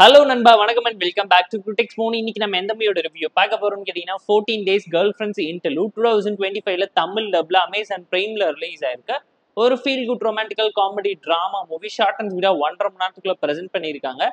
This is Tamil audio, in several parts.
ஹலோ நண்பா, வணக்கம் and welcome back to critics மூணு. இன்னைக்கு நம்ம எந்த மூவியோட ரிவ்யூ பார்க்க போறோம்னு கேட்டீங்கன்னா 14 டேஸ் கேர்ள் ஃப்ரெண்ட்ஸ் இன்டர்லூட் 2025ல தமிழ் டப்ல அமேசான் பிரைம்ல ரிலீஸ் ஆயிருக்க ஒரு feel good romantical comedy drama movie. Short and ஸ்வீட்டா 1.5 மணி நேரத்துக்குள்ள பிரசென்ட் பண்ணியிருக்காங்க.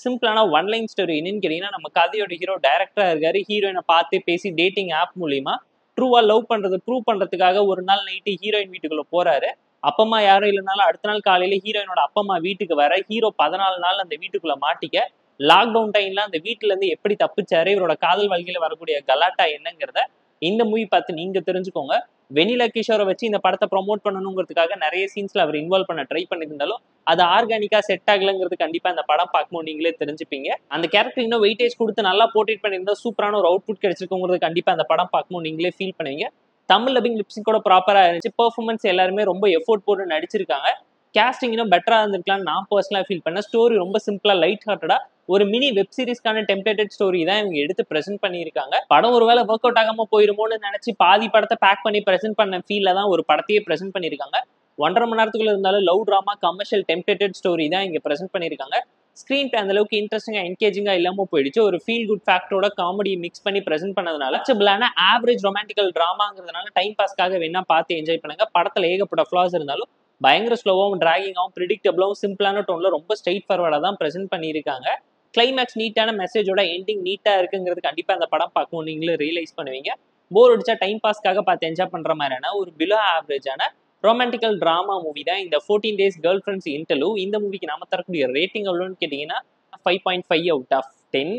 சிம்பிளான ஒன் லைன் ஸ்டோரி. என்னன்னு கேட்டீங்கன்னா, நம்ம கதையோட ஹீரோ டைரக்டரா இருக்காரு. ஹீரோயினை பார்த்து பேசி டேட்டிங் ஆப் மூலியமா ட்ரூவா லவ் பண்றது ப்ரூவ் பண்றதுக்காக ஒரு நாள் நைட்டு ஹீரோயின் வீட்டுக்குள்ள போறாரு. அப்பமா யாரும் இல்லைனாலும் அடுத்த நாள் காலையில ஹீரோயினோட அப்பமா வீட்டுக்கு வர ஹீரோ 14 நாள் அந்த வீட்டுக்குள்ள மாட்டிக்க லாக்டவுன் டைம்ல அந்த வீட்டுல இருந்து எப்படி தப்பிச்சாரு, இவரோட காதல் வாழ்க்கையில வரக்கூடிய கலாட்டா என்னங்கிறத இந்த மூவி பார்த்து நீங்க தெரிஞ்சுக்கோங்க. வெனிலா கிஷோரை வச்சு இந்த படத்தை ப்ரொமோட் பண்ணணுங்கிறதுக்காக நிறைய சீன்ஸ்ல அவர் இன்வால்வ் பண்ண ட்ரை பண்ணியிருந்தாலும் அது ஆர்கானிக்கா செட் ஆகலங்கிறது கண்டிப்பா இந்த படம் பார்க்கும்போது நீங்களே தெரிஞ்சுப்பீங்க. அந்த கேரக்டர் இன்னும் வெயிட்டேஜ் கொடுத்து நல்லா போர்ட்ரேட் பண்ணியிருந்தா சூப்பரான ஒரு அவுட்புட் கிடைச்சிருக்குங்கிறது கண்டிப்பா அந்த படம் பார்க்கும்போது நீங்களே ஃபீல் பண்ணுவீங்க. தமிழ் டப்பிங் லிப்ஸிங் கூட ப்ராப்பரா இருந்துச்சு. பெர்ஃபார்மன்ஸ் எல்லாருமே ரொம்ப எஃபோர்ட் போட்டு நடிச்சிருக்காங்க. கேஸ்டிங் இன்னும் பெட்டரா இருந்திருக்கலாம் நான் பர்சனலா ஃபீல் பண்ணேன். ஸ்டோரி ரொம்ப சிம்பிளா லைட் ஹார்ட்டடா ஒரு மினி வெப் சீரிஸ்க்கான டெம்ப்ளேட்டட் ஸ்டோரி தான் இவங்க எடுத்து பிரசென்ட் பண்ணியிருக்காங்க. படம் ஒருவேளை ஒர்க் அவுட் ஆகாம போயிருமோன்னு நினைச்சு பாதி படத்தை பேக் பண்ணி பிரசென்ட் பண்ண ஃபீல்ல தான் ஒரு படத்தையே பிரசென்ட் பண்ணியிருக்காங்க. 1.5 மணி நேரத்துக்குள்ள இருந்தாலும் love drama commercial templated story தான் இங்க பிரசென்ட் பண்ணியிருக்காங்க. ஸ்கிரீன் பிளே அந்த அளவுக்கு இன்ட்ரெஸ்டிங்கா என்கேஜிங்கா இல்லாம போயிடுச்சு. ஒரு ஃபீல் குட் ஃபேக்டரோட காமெடி மிக்ஸ் பண்ணி பிரசென்ட் பண்ணதுனால அச்சபிளான ஆவரேஜ் ரொமான்டிக்கல் டிராமாங்கிறதுனால டைம் பாஸ்க்காக வேணா பார்த்து என்ஜாய் பண்ணுங்க. படத்துல ஏகப்பட்ட ஃபிளாஸ் இருந்தாலும் பயங்கர ஸ்லோவாகவும் டிராகிங்காகவும் ப்ரிடிக்டபிளாகவும் சிம்பிளான டோன்ல ரொம்ப ஸ்ட்ரெயிட் ஃபார்வர்டா தான் பிரசென்ட் பண்ணியிருக்காங்க. கிளைமேக்ஸ் நீட்டான மெசேஜோட எண்டிங் நீட்டா இருக்குங்கிறது கண்டிப்பா அந்த படம் பார்க்கும் நீங்களே ரியலைஸ் பண்ணுவீங்க. போர் அடிச்சா டைம் பாஸ்க்காக பார்த்து என்ஜாய் பண்ற மாதிரியான ஒரு பிலோ ஆவரேஜான ரொமான்டிக்கல் டிராமா மூவி தான் இந்த 14 டேஸ் கேர்ள் ஃப்ரெண்ட்ஸ் இன்டர்லூ. இந்த மூவிக்கு நாம தரக்கூடிய ரேட்டிங் எவ்வளோன்னு கேட்டீங்கன்னா 5.5 அவுட் ஆஃப் 10.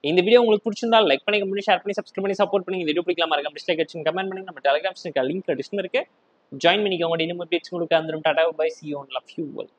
இந்த வீடியோ உங்களுக்கு பிடிச்சிருந்தா லைக் பண்ணி, கமெண்ட், ஷேர் பண்ணி, சப்ஸ்கிரைப் பண்ணி சப்போர்ட் பண்ணி. இந்த வீடியோ பிடிக்கலாம் மறக்காம டிஸ்லைக் அடிச்சு கமெண்ட் பண்ணி. நம்ம டெலிகிராம் லிங்க் டிஸ்கிரிப்ஷன் இருக்கு, ஜாயின் பண்ணிக்கோங்க. இன்னும் அப்டேட்ஸ் உங்களுக்கு வந்துடும். Tata bye, see you, love you all.